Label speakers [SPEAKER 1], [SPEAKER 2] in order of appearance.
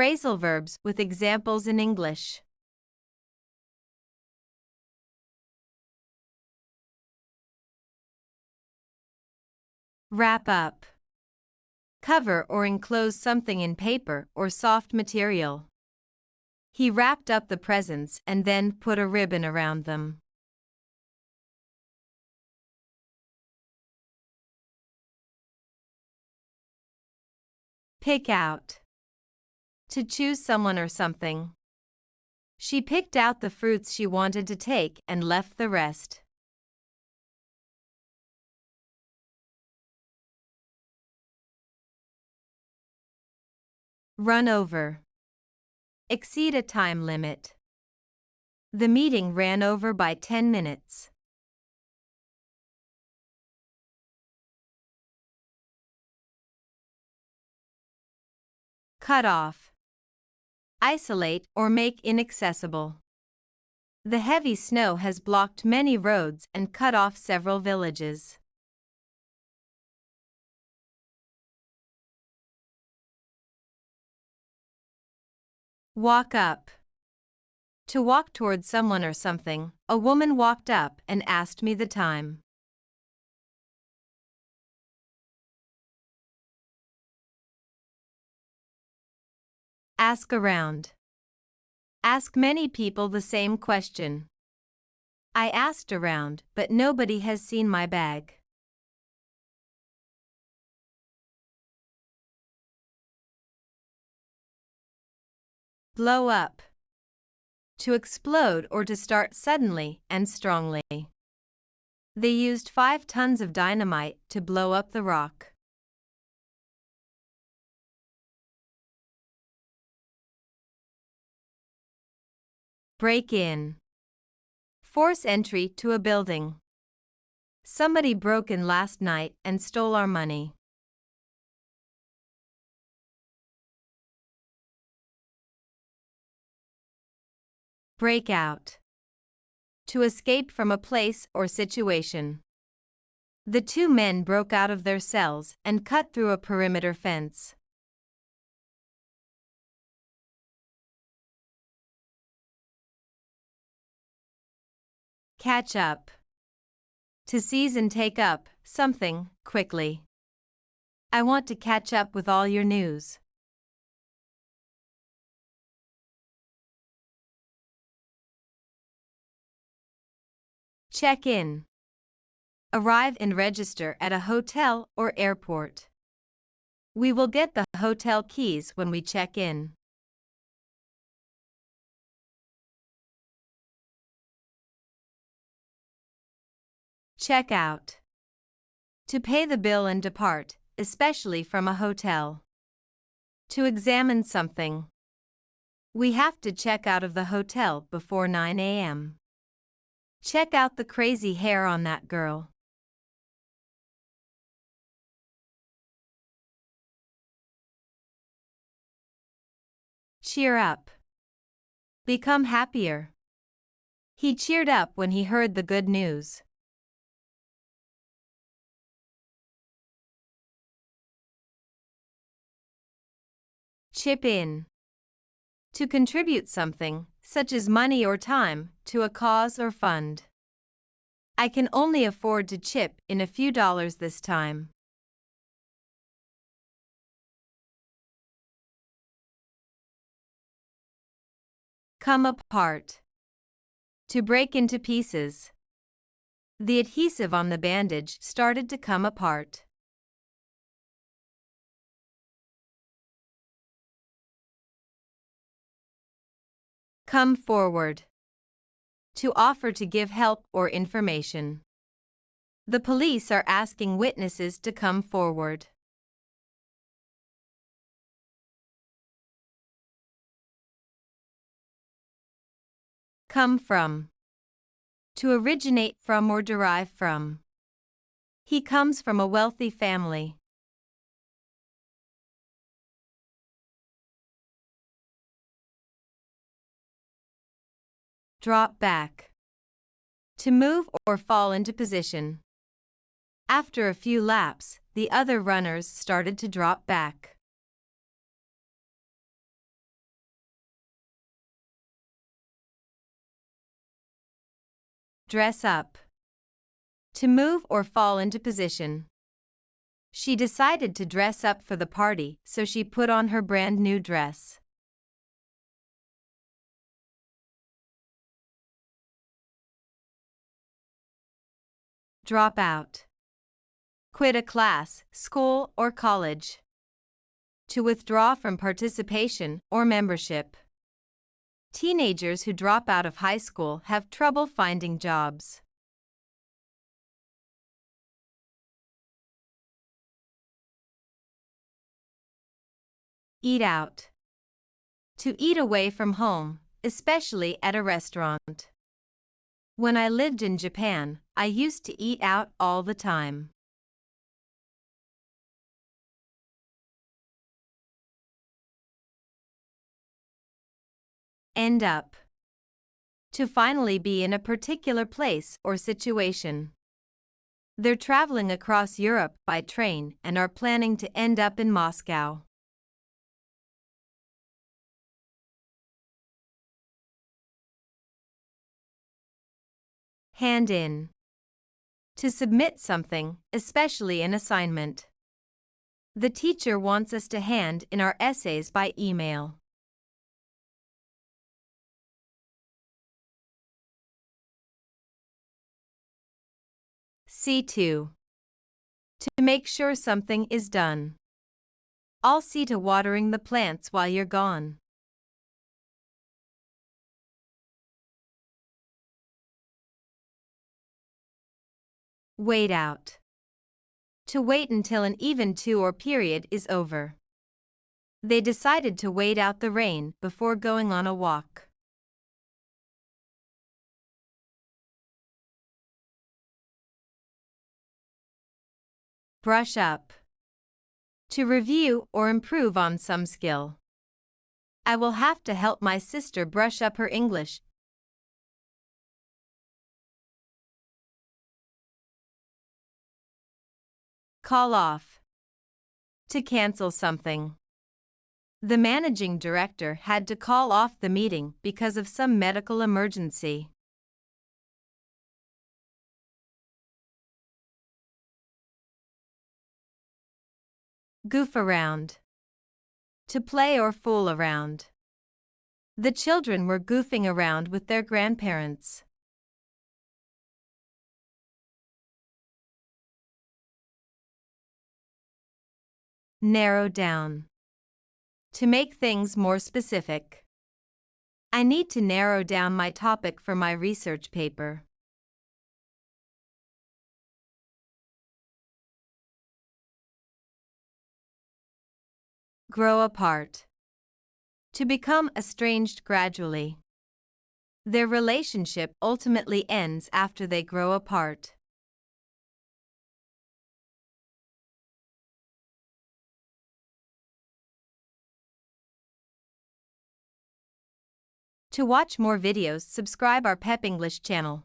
[SPEAKER 1] Phrasal verbs with examples in English. Wrap up. Cover or enclose something in paper or soft material. He wrapped up the presents and then put a ribbon around them. Pick out. To choose someone or something. She picked out the fruits she wanted to take and left the rest. Run over. Exceed a time limit. The meeting ran over by 10 minutes. Cut off. Isolate or make inaccessible. The heavy snow has blocked many roads and cut off several villages. Walk up. To walk toward someone or something, a woman walked up and asked me the time. Ask around. Ask many people the same question. I asked around, but nobody has seen my bag. Blow up. To explode or to start suddenly and strongly. They used 5 tons of dynamite to blow up the rock. Break in. Force entry to a building. Somebody broke in last night and stole our money. Break out. To escape from a place or situation. The 2 men broke out of their cells and cut through a perimeter fence. Catch up. To seize and take up something quickly. I want to catch up with all your news. Check in. Arrive and register at a hotel or airport. We will get the hotel keys when we check in. Check out. To pay the bill and depart, especially from a hotel. To examine something. We have to check out of the hotel before 9 a.m. Check out the crazy hair on that girl. Cheer up. Become happier. He cheered up when he heard the good news. Chip in. To contribute something, such as money or time, to a cause or fund. I can only afford to chip in a few dollars this time. Come apart. To break into pieces. The adhesive on the bandage started to come apart. Come forward. To offer to give help or information. The police are asking witnesses to come forward. Come from. To originate from or derive from. He comes from a wealthy family. Drop back. To move or fall into position. After a few laps, the other runners started to drop back. Dress up. To move or fall into position. She decided to dress up for the party, so she put on her brand new dress. Drop out. Quit a class, school, or college. To withdraw from participation or membership. Teenagers who drop out of high school have trouble finding jobs. Eat out. To eat away from home, especially at a restaurant. When I lived in Japan, I used to eat out all the time. End up. To finally be in a particular place or situation. They're traveling across Europe by train and are planning to end up in Moscow. Hand in. To submit something, especially an assignment. The teacher wants us to hand in our essays by email. See to. To make sure something is done. I'll see to watering the plants while you're gone. Wait out. To wait until an even to or period is over. They decided to wait out the rain before going on a walk. Brush up. To review or improve on some skill. I will have to help my sister brush up her English. Call off. To cancel something. The managing director had to call off the meeting because of some medical emergency. Goof around. To play or fool around. The children were goofing around with their grandparents. Narrow down. To make things more specific. I need to narrow down my topic for my research paper. Grow apart. To become estranged gradually. Their relationship ultimately ends after they grow apart. To watch more videos, subscribe our Pep English channel.